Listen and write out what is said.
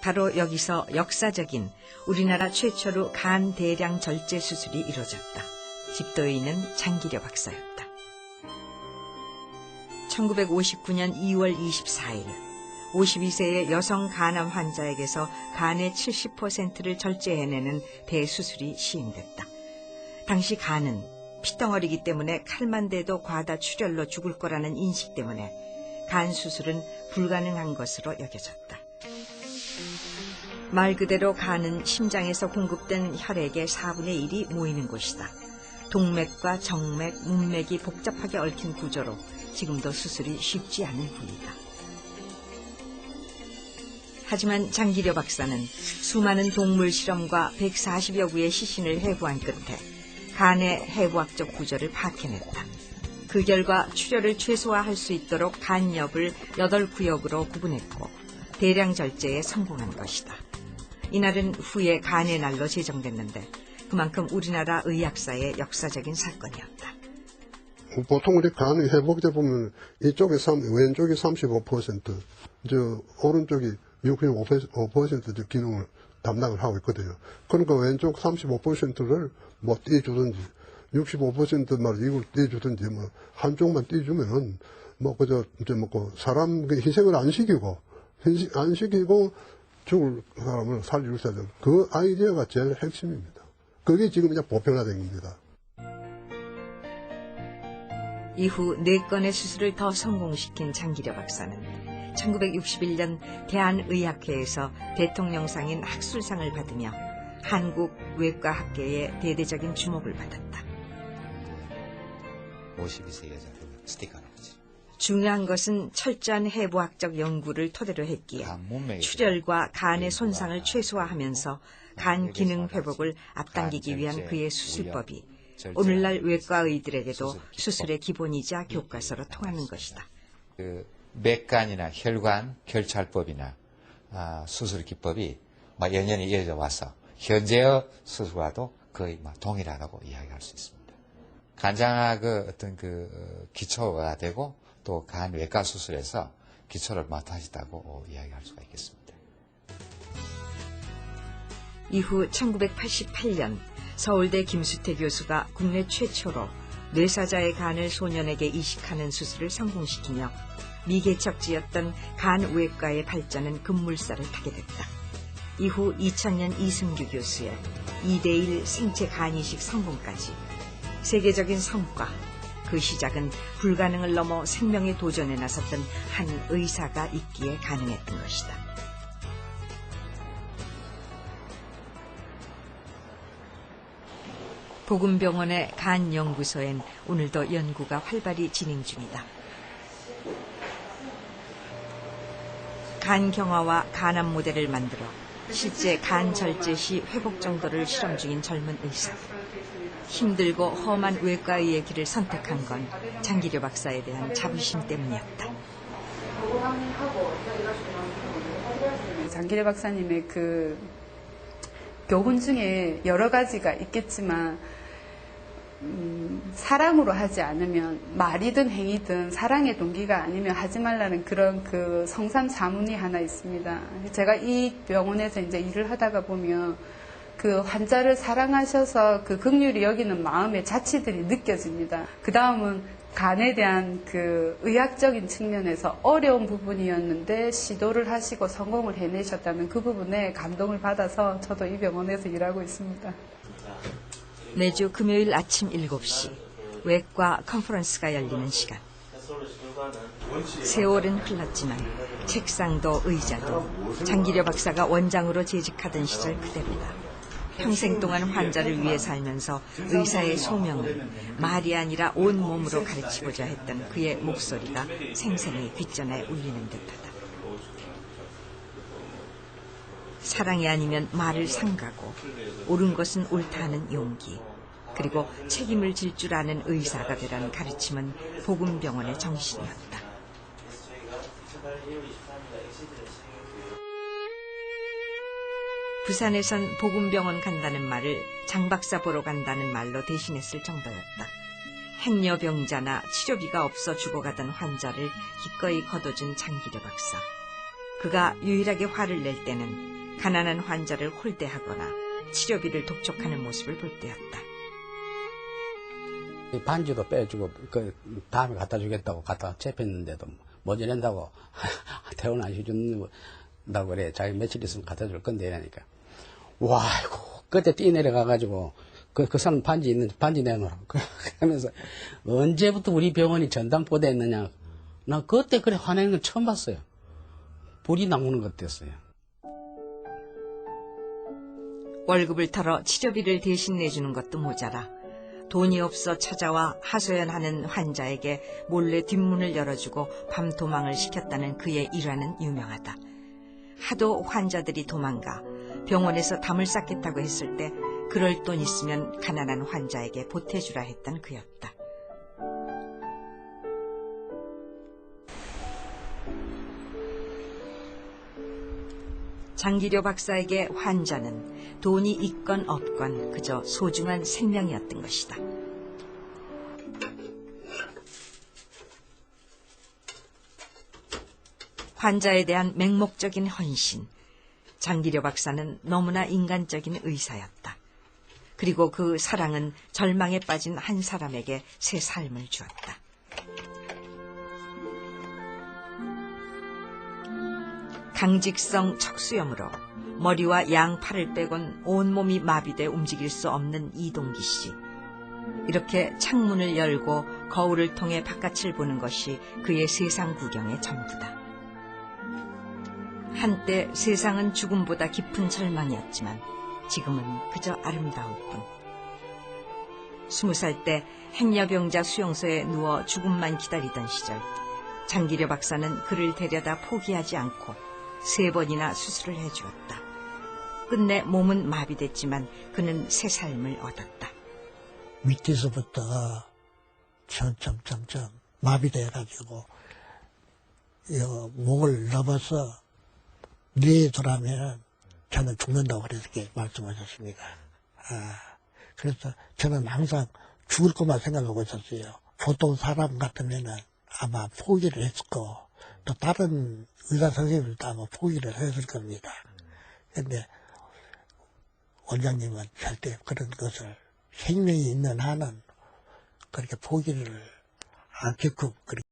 바로 여기서 역사적인 우리나라 최초로 간 대량 절제 수술이 이루어졌다. 집도인은 장기려 박사였다. 1959년 2월 24일 52세의 여성 간암 환자에게서 간의 70%를 절제해내는 대수술이 시행됐다. 당시 간은 피덩어리이기 때문에 칼만 대도 과다 출혈로 죽을 거라는 인식 때문에 간 수술은 불가능한 것으로 여겨졌다. 말 그대로 간은 심장에서 공급된 혈액의 4분의 1이 모이는 곳이다. 동맥과 정맥, 문맥이 복잡하게 얽힌 구조로 지금도 수술이 쉽지 않은 부위다. 하지만 장기려 박사는 수많은 동물 실험과 140여 구의 시신을 해부한 끝에 간의 해부학적 구조를 파악해냈다. 그 결과 출혈을 최소화할 수 있도록 간엽을 8구역으로 구분했고 대량 절제에 성공한 것이다. 이날은 후에 간의 날로 제정됐는데 그만큼 우리나라 의학사의 역사적인 사건이었다. 보통 우리 간이 회복돼 보면 이쪽에 왼쪽이 35%, 오른쪽이 65% 기능을 담당을 하고 있거든요. 그러니까 왼쪽 35%를 뭐 떼주든지 65%만 이걸 떼주든지 뭐 한쪽만 떼주면은 사람 희생을 안 시키고 죽을 사람을 살릴 수 있는 그 아이디어가 제일 핵심입니다. 그게 지금 이제 보편화된 겁니다. 이후 4건의 수술을 더 성공시킨 장기려 박사는 1961년 대한의학회에서 대통령상인 학술상을 받으며 한국 외과학계의 대대적인 주목을 받았다. 52세 여자 스티커 할아버지. 중요한 것은 철저한 해부학적 연구를 토대로 했기에 출혈과 간의 손상을 최소화하면서 간 기능 회복을 앞당기기 위한 그의 수술법이 오늘날 외과의들에게도 수술의 기본이자 교과서로 통하는 것이다. 맥간이나 혈관 결찰법이나 수술 기법이 연연히 이어져 와서 현재의 수술과도 거의 동일하다고 이야기할 수 있습니다. 간장학의 어떤 기초가 되고 또 간 외과 수술에서 기초를 맡아시다고 이야기할 수가 있겠습니다. 이후 1988년 서울대 김수태 교수가 국내 최초로 뇌사자의 간을 소년에게 이식하는 수술을 성공시키며 미개척지였던 간 외과의 발전은 급물살을 타게 됐다. 이후 2000년 이승규 교수의 2:1 생체 간 이식 성공까지 세계적인 성과, 그 시작은 불가능을 넘어 생명의 도전에 나섰던 한 의사가 있기에 가능했던 것이다. 보금병원의 간연구소엔 오늘도 연구가 활발히 진행 중이다. 간 경화와 간암 모델을 만들어 실제 간 절제 시 회복 정도를 실험 중인 젊은 의사. 힘들고 험한 외과의의 길을 선택한 건 장기려 박사에 대한 자부심 때문이었다. 장기려 박사님의 그 교훈 중에 여러 가지가 있겠지만 사랑으로 하지 않으면 말이든 행위든 사랑의 동기가 아니면 하지 말라는 그런 그 성삼 사문이 하나 있습니다. 제가 이 병원에서 이제 일을 하다가 보면 그 환자를 사랑하셔서 그 긍휼히 여기는 마음의 자취들이 느껴집니다. 그 다음은 간에 대한 그 의학적인 측면에서 어려운 부분이었는데 시도를 하시고 성공을 해내셨다는 그 부분에 감동을 받아서 저도 이 병원에서 일하고 있습니다. 매주 금요일 아침 7시 외과 컨퍼런스가 열리는 시간. 세월은 흘렀지만 책상도 의자도 장기려 박사가 원장으로 재직하던 시절 그대로다. 평생 동안 환자를 위해 살면서 의사의 소명을 말이 아니라 온몸으로 가르치고자 했던 그의 목소리가 생생히 귓전에 울리는 듯하다. 사랑이 아니면 말을 삼가고 옳은 것은 옳다는 용기, 그리고 책임을 질 줄 아는 의사가 되라는 가르침은 보금병원의 정신이었다. 부산에선 보금병원 간다는 말을 장 박사 보러 간다는 말로 대신했을 정도였다. 행여병자나 치료비가 없어 죽어가던 환자를 기꺼이 거둬준 장기려 박사. 그가 유일하게 화를 낼 때는 가난한 환자를 홀대하거나 치료비를 독촉하는 모습을 볼 때였다. 반지도 빼주고 그 다음에 갖다 주겠다고 갖다 채폈는데도 못 지낸다고 퇴원 안 해준다고 그래. 자기 며칠 있으면 갖다 줄 건데 이러니까 와 이고 그때 뛰내려가가지고 그 사람 반지 내놓으라고 그러면서 언제부터 우리 병원이 전당포대 했느냐. 나 그때 그래 화내는 건 처음 봤어요. 불이 나오는 것 같았어요. 월급을 털어 치료비를 대신 내주는 것도 모자라 돈이 없어 찾아와 하소연하는 환자에게 몰래 뒷문을 열어주고 밤도망을 시켰다는 그의 일화는 유명하다. 하도 환자들이 도망가 병원에서 담을 쌓겠다고 했을 때 그럴 돈 있으면 가난한 환자에게 보태주라 했던 그였다. 장기료 박사에게 환자는 돈이 있건 없건 그저 소중한 생명이었던 것이다. 환자에 대한 맹목적인 헌신. 장기료 박사는 너무나 인간적인 의사였다. 그리고 그 사랑은 절망에 빠진 한 사람에게 새 삶을 주었다. 강직성 척수염으로 머리와 양팔을 빼곤 온몸이 마비돼 움직일 수 없는 이동기 씨. 이렇게 창문을 열고 거울을 통해 바깥을 보는 것이 그의 세상 구경의 전부다. 한때 세상은 죽음보다 깊은 절망이었지만 지금은 그저 아름다울 뿐. 20살 때 행여병자 수용소에 누워 죽음만 기다리던 시절 장기료 박사는 그를 데려다 포기하지 않고 3번이나 수술을 해주었다. 끝내 몸은 마비됐지만 그는 새 삶을 얻었다. 밑에서부터 점점 마비돼가지고 목을 넘어서 뇌에 저는 죽는다고 그렇게 말씀하셨습니다. 그래서 저는 항상 죽을 것만 생각하고 있었어요. 보통 사람 같으면은 아마 포기를 했을 거, 또 다른 의사 선생님들도 아마 포기를 했을 겁니다. 근데 원장님은 절대 그런 것을 생명이 있는 한은 그렇게 포기를 안 겪고